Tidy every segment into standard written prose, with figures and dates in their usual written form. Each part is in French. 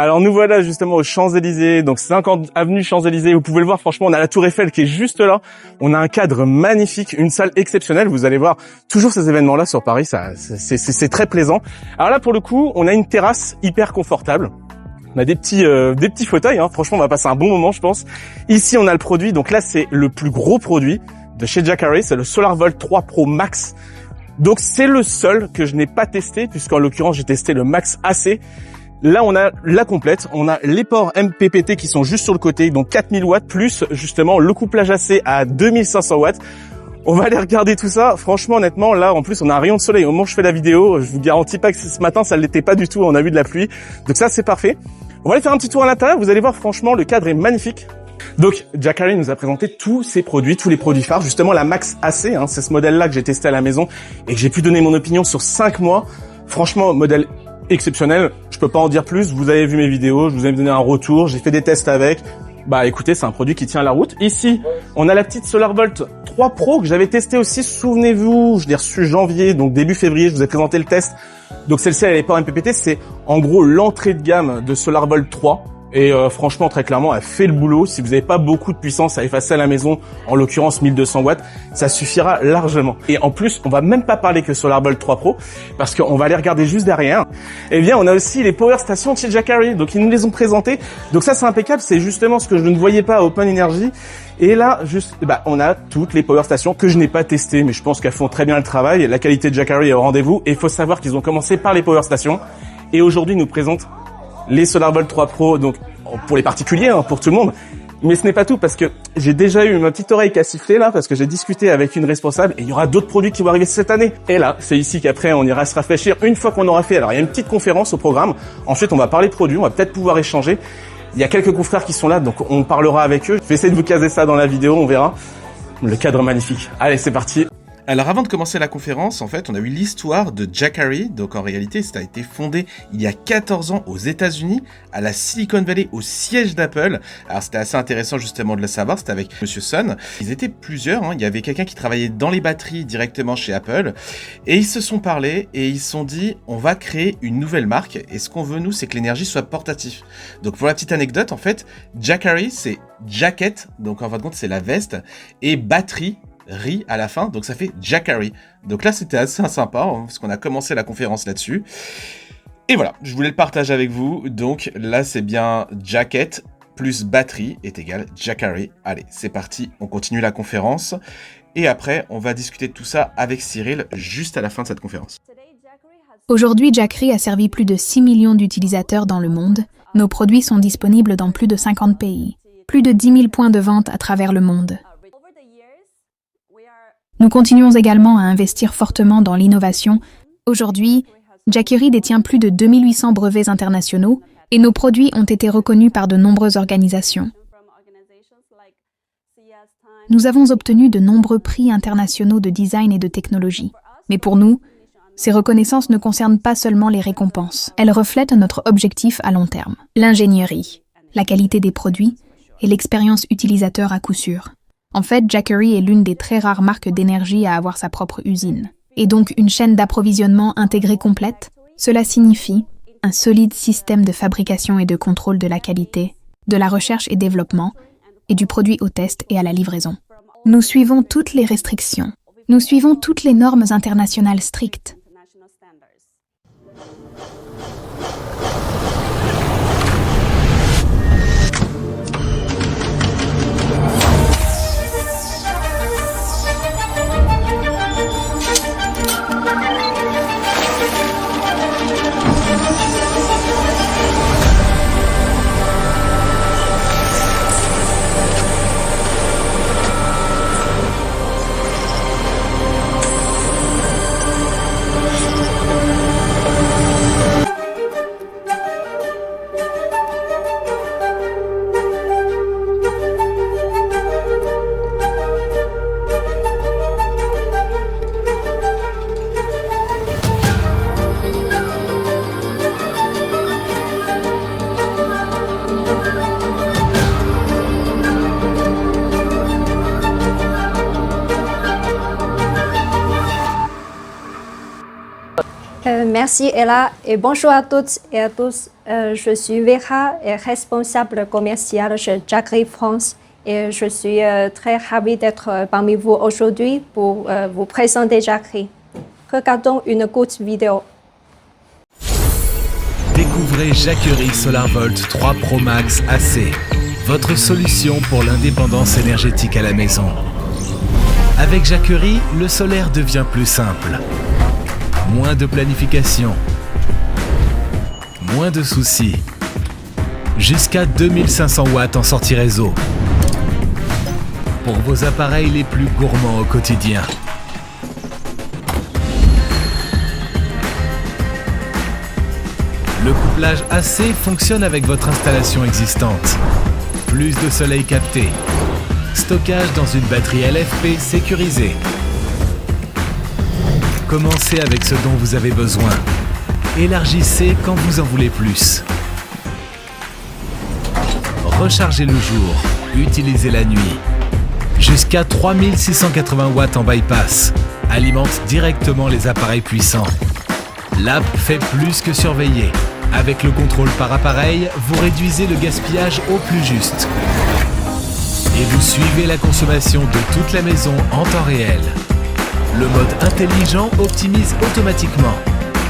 Alors nous voilà justement aux Champs-Élysées, donc 50 avenue Champs-Élysées. Vous pouvez le voir, franchement, on a la Tour Eiffel qui est juste là. On a un cadre magnifique, une salle exceptionnelle. Vous allez voir toujours ces événements-là sur Paris, ça, c'est très plaisant. Alors là, pour le coup, on a une terrasse hyper confortable. On a des petits fauteuils, hein. Franchement, on va passer un bon moment, je pense. Ici, on a le produit. Donc là, c'est le plus gros produit de chez Jackery, c'est le SolarVolt 3 Pro Max. Donc c'est le seul que je n'ai pas testé, puisqu'en l'occurrence, j'ai testé le Max AC. Là, on a la complète. On a les ports MPPT qui sont juste sur le côté, donc 4000 watts, plus justement le couplage AC à 2500 watts. On va aller regarder tout ça. Franchement, honnêtement, là, en plus, on a un rayon de soleil. Au moment où je fais la vidéo, je vous garantis pas que ce matin, ça ne l'était pas du tout. On a vu de la pluie. Donc ça, c'est parfait. On va aller faire un petit tour à l'intérieur. Vous allez voir, franchement, le cadre est magnifique. Donc, Jackery nous a présenté tous ses produits, tous les produits phares. Justement, la Max AC, hein, c'est ce modèle-là que j'ai testé à la maison et que j'ai pu donner mon opinion sur 5 mois. Franchement, modèle exceptionnel. Je peux pas en dire plus. Vous avez vu mes vidéos, je vous ai donné un retour. J'ai fait des tests avec. Bah, écoutez, c'est un produit qui tient la route. Ici, on a la petite SolarVolt 3 Pro que j'avais testé aussi. Souvenez-vous, je l'ai reçu janvier, donc début février. Je vous ai présenté le test. Donc celle-ci, elle est pas MPPT. C'est en gros l'entrée de gamme de SolarVolt 3. Et franchement, très clairement, elle fait le boulot. Si vous n'avez pas beaucoup de puissance à effacer à la maison, en l'occurrence 1200 watts, ça suffira largement. Et en plus, on va même pas parler que SolarVolt 3 Pro, parce qu'on va aller regarder juste derrière. Eh bien, on a aussi les power stations de chez Jackery. Donc, ils nous les ont présentées. Donc ça, c'est impeccable. C'est justement ce que je ne voyais pas à Open Energy. Et là, on a toutes les power stations que je n'ai pas testées, mais je pense qu'elles font très bien le travail. La qualité de Jackery est au rendez-vous. Et il faut savoir qu'ils ont commencé par les power stations. Et aujourd'hui, ils nous présentent les SolarVolt 3 Pro, donc pour les particuliers, hein, pour tout le monde. Mais ce n'est pas tout, parce que j'ai déjà eu ma petite oreille qui a sifflé là, parce que j'ai discuté avec une responsable et il y aura d'autres produits qui vont arriver cette année. Et là, c'est ici qu'après on ira se rafraîchir une fois qu'on aura fait. Alors il y a une petite conférence au programme. Ensuite, on va parler produits, on va peut-être pouvoir échanger. Il y a quelques confrères qui sont là, donc on parlera avec eux. Je vais essayer de vous caser ça dans la vidéo, on verra. Le cadre magnifique. Allez, c'est parti. Alors avant de commencer la conférence, en fait, on a eu l'histoire de Jackery. Donc en réalité, ça a été fondé il y a 14 ans aux États-Unis, à la Silicon Valley, au siège d'Apple. Alors c'était assez intéressant justement de le savoir, c'était avec Monsieur Sun. Ils étaient plusieurs, hein. Il y avait quelqu'un qui travaillait dans les batteries directement chez Apple. Et ils se sont parlé et ils se sont dit, on va créer une nouvelle marque. Et ce qu'on veut, nous, c'est que l'énergie soit portative. Donc pour la petite anecdote, en fait, Jackery, c'est jacket, donc en fin de compte, c'est la veste, et batterie, ri à la fin, donc ça fait Jackery. Donc là, c'était assez sympa, hein, parce qu'on a commencé la conférence là-dessus. Et voilà, je voulais le partager avec vous. Donc là, c'est bien jacket plus batterie est égal Jackery. Allez, c'est parti, on continue la conférence. Et après, on va discuter de tout ça avec Cyril, juste à la fin de cette conférence. Aujourd'hui, Jackery a servi plus de 6 millions d'utilisateurs dans le monde. Nos produits sont disponibles dans plus de 50 pays. Plus de 10 000 points de vente à travers le monde. Nous continuons également à investir fortement dans l'innovation. Aujourd'hui, Jackery détient plus de 2800 brevets internationaux et nos produits ont été reconnus par de nombreuses organisations. Nous avons obtenu de nombreux prix internationaux de design et de technologie. Mais pour nous, ces reconnaissances ne concernent pas seulement les récompenses. Elles reflètent notre objectif à long terme. L'ingénierie, la qualité des produits et l'expérience utilisateur à coup sûr. En fait, Jackery est l'une des très rares marques d'énergie à avoir sa propre usine. Et donc une chaîne d'approvisionnement intégrée complète, cela signifie un solide système de fabrication et de contrôle de la qualité, de la recherche et développement, et du produit au test et à la livraison. Nous suivons toutes les restrictions. Nous suivons toutes les normes internationales strictes. Merci Ella et bonjour à toutes et à tous. Je suis Vera, responsable commerciale chez Jackery France et je suis très ravie d'être parmi vous aujourd'hui pour vous présenter Jackery. Regardons une courte vidéo. Découvrez Jackery SolarVolt 3 Pro Max AC, votre solution pour l'indépendance énergétique à la maison. Avec Jackery, le solaire devient plus simple. Moins de planification, moins de soucis. Jusqu'à 2500 watts en sortie réseau. Pour vos appareils les plus gourmands au quotidien. Le couplage AC fonctionne avec votre installation existante. Plus de soleil capté. Stockage dans une batterie LFP sécurisée. Commencez avec ce dont vous avez besoin. Élargissez quand vous en voulez plus. Rechargez le jour, utilisez la nuit. Jusqu'à 3680 watts en bypass. Alimente directement les appareils puissants. L'app fait plus que surveiller. Avec le contrôle par appareil, vous réduisez le gaspillage au plus juste. Et vous suivez la consommation de toute la maison en temps réel. Le mode intelligent optimise automatiquement.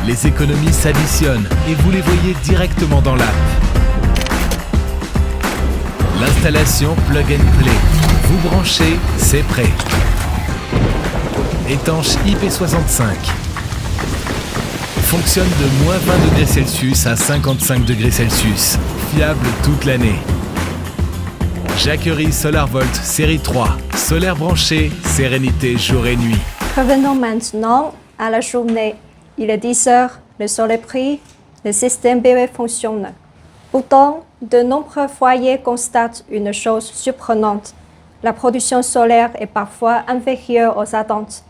Les économies s'additionnent et vous les voyez directement dans l'app. L'installation Plug and Play. Vous branchez, c'est prêt. Étanche IP65. Fonctionne de moins 20 degrés Celsius à 55 degrés Celsius. Fiable toute l'année. Jackery SolarVolt série 3. Solaire branché, sérénité jour et nuit. Revenons maintenant à la journée. Il est 10 heures, le soleil brille, le système BE fonctionne. Pourtant, de nombreux foyers constatent une chose surprenante. La production solaire est parfois inférieure aux attentes.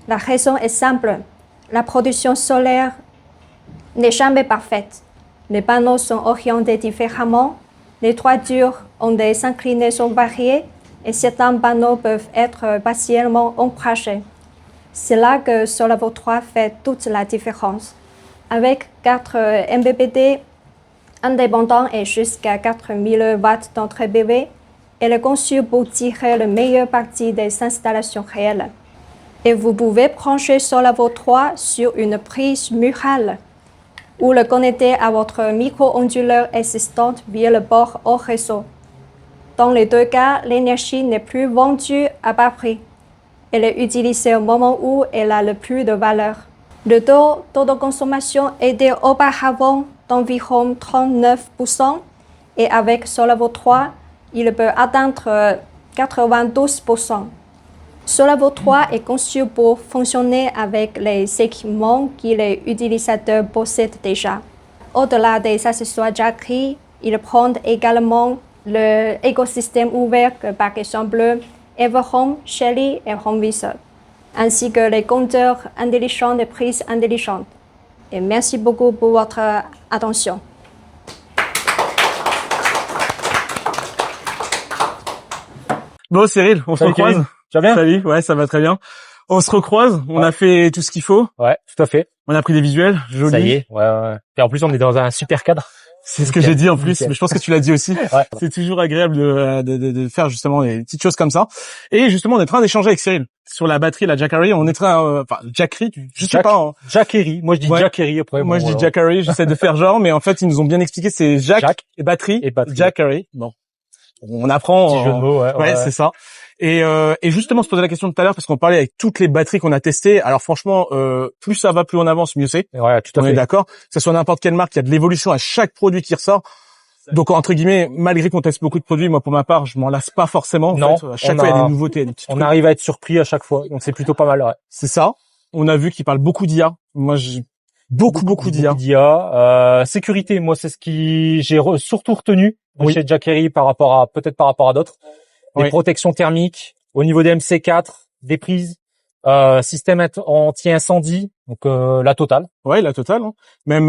La raison est simple. La production solaire n'est jamais parfaite. Les panneaux sont orientés différemment, les toitures ont des inclinaisons variées et certains panneaux peuvent être partiellement ombragés. C'est là que SolarVolt 3 fait toute la différence. Avec 4 MBPD indépendants et jusqu'à 4000 watts d'entrée BV, elle est conçue pour tirer le meilleur parti des installations réelles. Et vous pouvez brancher SolarVolt 3 sur une prise murale ou le connecter à votre micro-onduleur existante via le port au réseau. Dans les deux cas, l'énergie n'est plus vendue à bas prix. Elle est utilisée au moment où elle a le plus de valeur. Le taux de consommation était auparavant d'environ 39% et avec SolarVolt 3, il peut atteindre 92%. SolarVolt 3 est conçu pour fonctionner avec les équipements que les utilisateurs possèdent déjà. Au-delà des accessoires Jackery, il prend également l'écosystème ouvert que par exemple Everhome, Shelly et HomeVisor, ainsi que les compteurs intelligents et prises intelligentes. Et merci beaucoup pour votre attention. Bon, Cyril, on se recroise. Tu vas bien? Salut, ouais, ça va très bien. On se recroise, on a fait tout ce qu'il faut. Ouais, tout à fait. On a pris des visuels, jolis. Ça y est, ouais. Et en plus, on est dans un super cadre. C'est ce que j'ai dit en plus, mais je pense que tu l'as dit aussi. Ouais. C'est toujours agréable de faire justement des petites choses comme ça. Et justement, on est en train d'échanger avec Cyril sur la batterie, la Jackery. On est en train, Jackery, je sais pas. Hein. Jackery. Moi, je dis Jackery après. Moi, je dis Jackery. J'essaie de faire genre, mais en fait, ils nous ont bien expliqué, c'est Jack et batterie. Jackery. Bon. On apprend. Petit jeu de mots, ouais, c'est ça. Et justement, se poser la question tout à l'heure parce qu'on parlait avec toutes les batteries qu'on a testées. Alors franchement, plus ça va, plus on avance, mieux c'est. Ouais, tout à fait. On est d'accord. Que ce soit n'importe quelle marque, il y a de l'évolution à chaque produit qui ressort. Donc entre guillemets, malgré qu'on teste beaucoup de produits, moi pour ma part, je m'en lasse pas forcément. En fait, à chaque fois, il y a des nouveautés. On arrive à être surpris à chaque fois, donc c'est plutôt pas mal. Ouais. C'est ça. On a vu qu'il parle beaucoup d'IA. Moi, j'ai beaucoup d'IA. Sécurité, moi c'est ce qui j'ai surtout retenu chez Jackery par rapport à d'autres. Des protections thermiques au niveau des MC4, des prises, système anti-incendie, donc la totale. Ouais, la totale. Hein. Même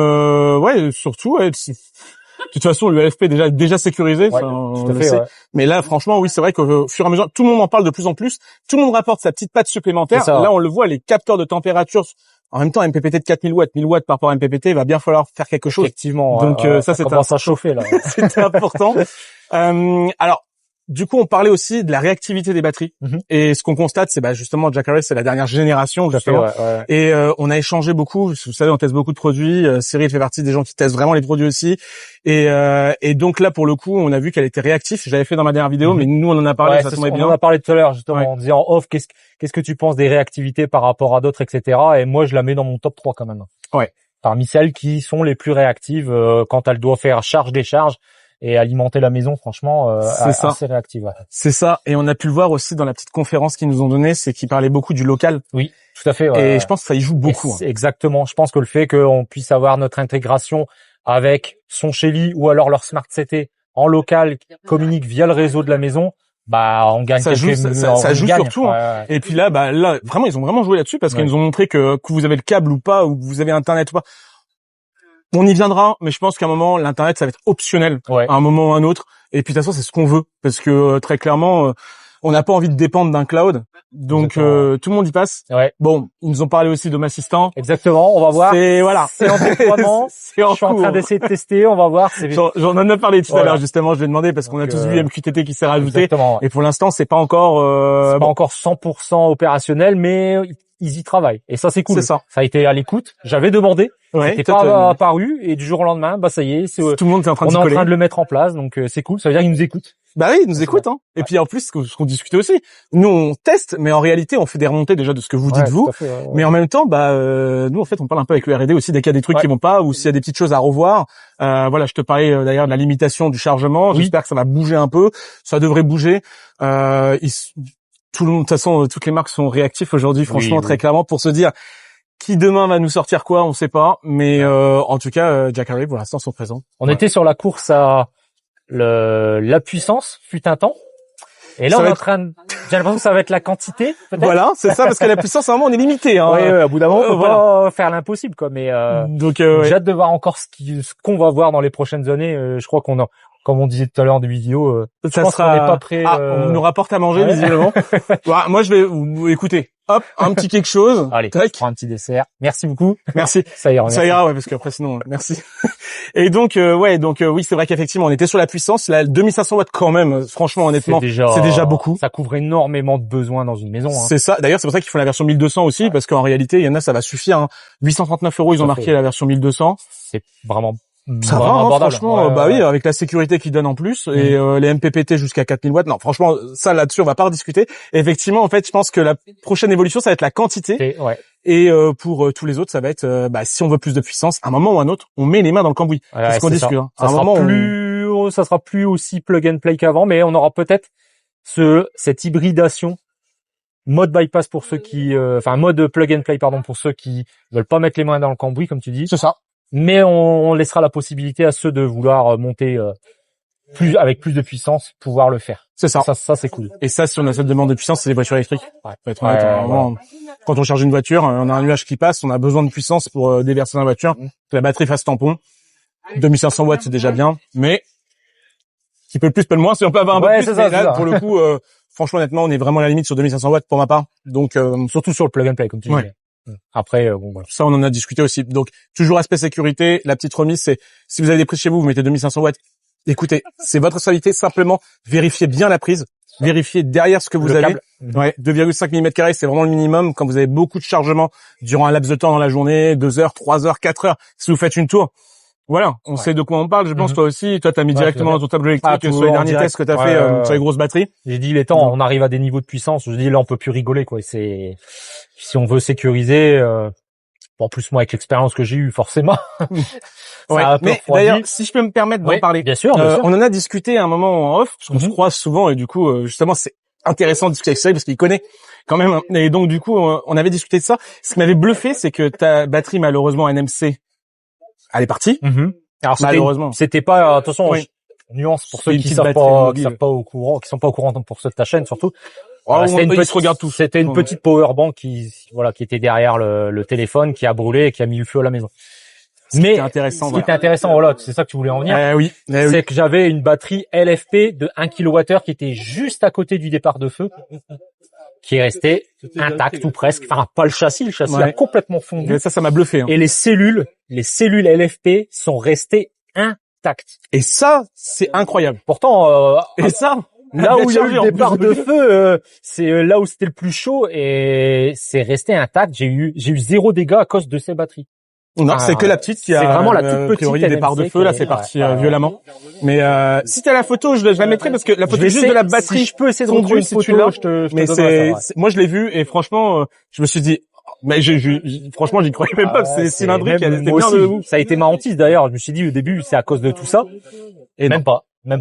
surtout. Ouais, de toute façon, le LFP est déjà sécurisé, ouais, on le sait. Ouais. Mais là, franchement, oui, c'est vrai qu'au fur et à mesure, tout le monde en parle de plus en plus. Tout le monde rapporte sa petite patte supplémentaire. Là, on le voit, les capteurs de température En même temps, MPPT de 4000 watts, 1000 watts par rapport à MPPT, il va bien falloir faire quelque chose. Effectivement. Donc ça c'est commence à chauffer là. c'était important. Alors, du coup, on parlait aussi de la réactivité des batteries. Et ce qu'on constate, c'est justement Jacare, c'est la dernière génération justement. Ouais. Et on a échangé beaucoup. Vous savez, on teste beaucoup de produits. Cyril fait partie des gens qui testent vraiment les produits aussi. Et donc là, pour le coup, on a vu qu'elle était réactive. J'avais fait dans ma dernière vidéo, mais nous, on en a parlé. Ça tombait bien. On en a parlé tout à l'heure justement en disant off. Qu'est-ce que tu penses des réactivités par rapport à d'autres, etc. Et moi, je la mets dans mon top 3 quand même. Ouais. Parmi celles qui sont les plus réactives quand elle doit faire charge-décharge. Et alimenter la maison, franchement, assez réactive. Ouais. C'est ça. Et on a pu le voir aussi dans la petite conférence qu'ils nous ont donnée, c'est qu'ils parlaient beaucoup du local. Oui, tout à fait. Et je pense que ça y joue beaucoup. Exactement. Je pense que le fait qu'on puisse avoir notre intégration avec son Shelly ou alors leur Smart CT en local communique via le réseau de la maison, on gagne. Ça joue surtout. Ouais. Et puis là, vraiment, ils ont vraiment joué là-dessus parce qu'ils nous ont montré que vous avez le câble ou pas, ou vous avez Internet ou pas. On y viendra, mais je pense qu'à un moment, l'internet, ça va être optionnel à un moment ou à un autre. Et puis de toute façon, c'est ce qu'on veut, parce que très clairement, on n'a pas envie de dépendre d'un cloud. Donc tout le monde y passe. Ouais. Bon, ils nous ont parlé aussi d'Home Assistant. Exactement, on va voir. C'est en déploiement. Je suis en train d'essayer de tester, on va voir. J'en ai parlé tout à l'heure justement. Je vais demander parce qu'on a tous vu MQTT qui s'est rajouté. Exactement. Et pour l'instant, c'est pas encore. C'est pas encore 100% opérationnel, mais ils y travaillent. Et ça, c'est cool. C'est ça. Ça a été à l'écoute. J'avais demandé. Ouais, c'était pas apparu. Et du jour au lendemain, ça y est. Tout le monde est en train de on est en train de le mettre en place. Donc, c'est cool. Ça veut dire qu'ils nous écoutent. Bah oui, ils nous écoutent, hein. Et puis, en plus, ce qu'on discutait aussi. Nous, on teste, mais en réalité, on fait des remontées déjà de ce que vous dites vous. Mais en même temps, nous, en fait, on parle un peu avec le R&D aussi dès qu'il y a des trucs qui vont pas ou s'il y a des petites choses à revoir. Je te parlais d'ailleurs de la limitation du chargement. J'espère que ça va bouger un peu. Ça devrait bouger. Tout le monde, de toute façon, toutes les marques sont réactives aujourd'hui, franchement, très clairement, pour se dire qui demain va nous sortir quoi, on sait pas. Mais en tout cas, Jacare pour l'instant sont présents. On était sur la course à la puissance, fut un temps. Et là, j'ai l'impression que ça va être la quantité, peut-être. Voilà, c'est ça, parce que la puissance, à un moment, on est limité. Hein. Oui, à bout d'un moment, on peut pas faire l'impossible, quoi. Mais j'ai hâte de voir encore ce qu'on va voir dans les prochaines années. Je crois qu'on a, comme on disait tout à l'heure en des vidéos, ça sera. On n'est pas prêt. On nous rapporte à manger visiblement. Moi, je vais écouter. Hop, un petit quelque chose. Allez, je prends un petit dessert. Merci beaucoup. Merci. Ça ira, parce qu'après sinon, merci. Et donc, oui, c'est vrai qu'effectivement, on était sur la puissance. Là, 2500 watts quand même. Franchement, honnêtement, c'est déjà beaucoup. Ça couvre énormément de besoins dans une maison. C'est ça. D'ailleurs, c'est pour ça qu'il faut la version 1200 aussi, parce qu'en réalité, il y en a, ça va suffire. Hein. 839 €, ils ont marqué la version 1200. C'est vraiment. Ça va, franchement, oui, avec la sécurité qu'ils donnent en plus, et les MPPT jusqu'à 4000 watts. Non, franchement, ça là-dessus, on va pas rediscuter. Et effectivement, en fait, je pense que la prochaine évolution, ça va être la quantité. Et pour tous les autres, ça va être, si on veut plus de puissance, à un moment ou à un autre, on met les mains dans le cambouis. C'est ce qu'on discute. Hein. Ça sera plus aussi plug and play qu'avant, mais on aura peut-être cette hybridation. Mode bypass pour ceux qui, mode plug and play, pardon, pour ceux qui veulent pas mettre les mains dans le cambouis, comme tu dis. C'est ça. Mais on laissera la possibilité à ceux de vouloir monter avec plus de puissance, pouvoir le faire. C'est ça. Ça c'est cool. Et ça, si on a cette demande de puissance, c'est les voitures électriques. Quand on charge une voiture, on a un nuage qui passe, on a besoin de puissance pour déverser dans la voiture, que la batterie fasse tampon. 2500 watts, c'est déjà bien, mais qui peut le plus, peut le moins, si on peut avoir un peu plus. Mais là, pour le coup, franchement, honnêtement, on est vraiment à la limite sur 2500 watts pour ma part. Donc, surtout sur le plug and play, comme tu disais. Après, voilà. Ça, on en a discuté aussi. Donc, toujours aspect sécurité. La petite remise, c'est si vous avez des prises chez vous, vous mettez 2500 watts. Écoutez, c'est votre responsabilité. Simplement, vérifiez bien la prise. Vérifiez derrière ce que vous avez. 2,5 mm², c'est vraiment le minimum. Quand vous avez beaucoup de chargement durant un laps de temps dans la journée, 2 heures, 3 heures, 4 heures, si vous faites une tour. Voilà, on sait de quoi on parle. Je pense toi aussi. Toi, t'as mis directement dans ton tableau électrique sur les derniers tests que t'as fait sur les grosses batteries. J'ai dit, il est temps. On arrive à des niveaux de puissance. Je dis, là, on peut plus rigoler, quoi. Si on veut sécuriser, en plus, moi, avec l'expérience que j'ai eue, forcément. Mais d'ailleurs, si je peux me permettre d'en parler. Bien sûr. On en a discuté à un moment en off, parce qu'on se croise souvent, et du coup, justement, c'est intéressant de discuter avec Cyril parce qu'il connaît quand même. Et donc, du coup, on avait discuté de ça. Ce qui m'avait bluffé, c'est que ta batterie, malheureusement, NMC, elle est partie. Alors, malheureusement. C'était pas, attention, nuance pour ceux qui savent pas au courant, qui sont pas au courant pour ta chaîne, surtout. C'était une petite power bank qui était derrière le téléphone, qui a brûlé et qui a mis le feu à la maison. Mais ce qui était intéressant, voilà, c'est ça que tu voulais en venir. C'est que j'avais une batterie LFP de 1 kWh qui était juste à côté du départ de feu. qui est resté intact ou presque. Enfin, pas le châssis Ouais. a complètement fondu. Et ça m'a bluffé. Hein. Et les cellules LFP sont restées intactes. Et ça, c'est incroyable. Pourtant, Et ça, là où il y a eu en le plus départ de feu, c'est là où c'était le plus chaud et c'est resté intact. J'ai eu 0 dégâts à cause de ces batteries. Non, Ah, c'est que la petite qui a c'est vraiment la toute a priori petite départ de NMC feu, là qui c'est est- parti ouais. violemment. Mais si t'as la photo, je la mettrai parce que la Je photo vais est juste de la essayer- batterie. si je peux essayer de fondue, retrouver une si photo, tu l'as. je te Mais donnerai ça, ouais. moi je l'ai vu et franchement, je me suis dit, mais franchement, j'y croyais même pas. Ah, C'est cylindrique, elle même était moi bien aussi, debout. ça a été ma hantise d'ailleurs. Je me suis dit au début, c'est à cause de tout ça. Et Même non.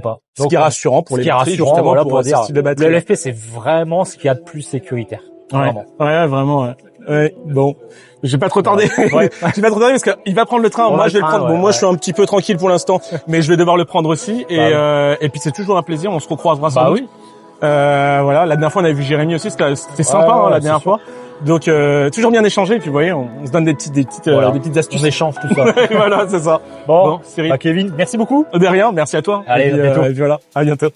pas. Ce qui est rassurant pour ce les qui est batteries, rassurant, justement, voilà, pour pour ce dire, style de batterie. le LFP, c'est vraiment ce qu'il y a de plus sécuritaire. Ouais, Vraiment. ouais, vraiment. Ouais. Ouais, bon, j'ai pas trop tardé. Ouais. J'ai pas trop tardé parce qu'il va prendre le train. Ouais, Moi, je vais le le prendre. train, Bon, ouais, moi, ouais. je suis un petit peu tranquille pour l'instant, mais je vais devoir le prendre aussi. Et puis c'est toujours un plaisir. On se recroisera sans Bah doute. oui. Voilà. La dernière fois, on avait vu Jérémy aussi. C'était sympa Ouais, la c'est dernière sûr. fois. Donc toujours bien échangé. Et puis vous voyez, on se donne des petites astuces. On échange tout ça. Voilà, c'est ça. Bon, Cyril. Kevin, merci beaucoup. De rien. Merci à toi. Allez, et puis, à bientôt. et puis voilà. À bientôt.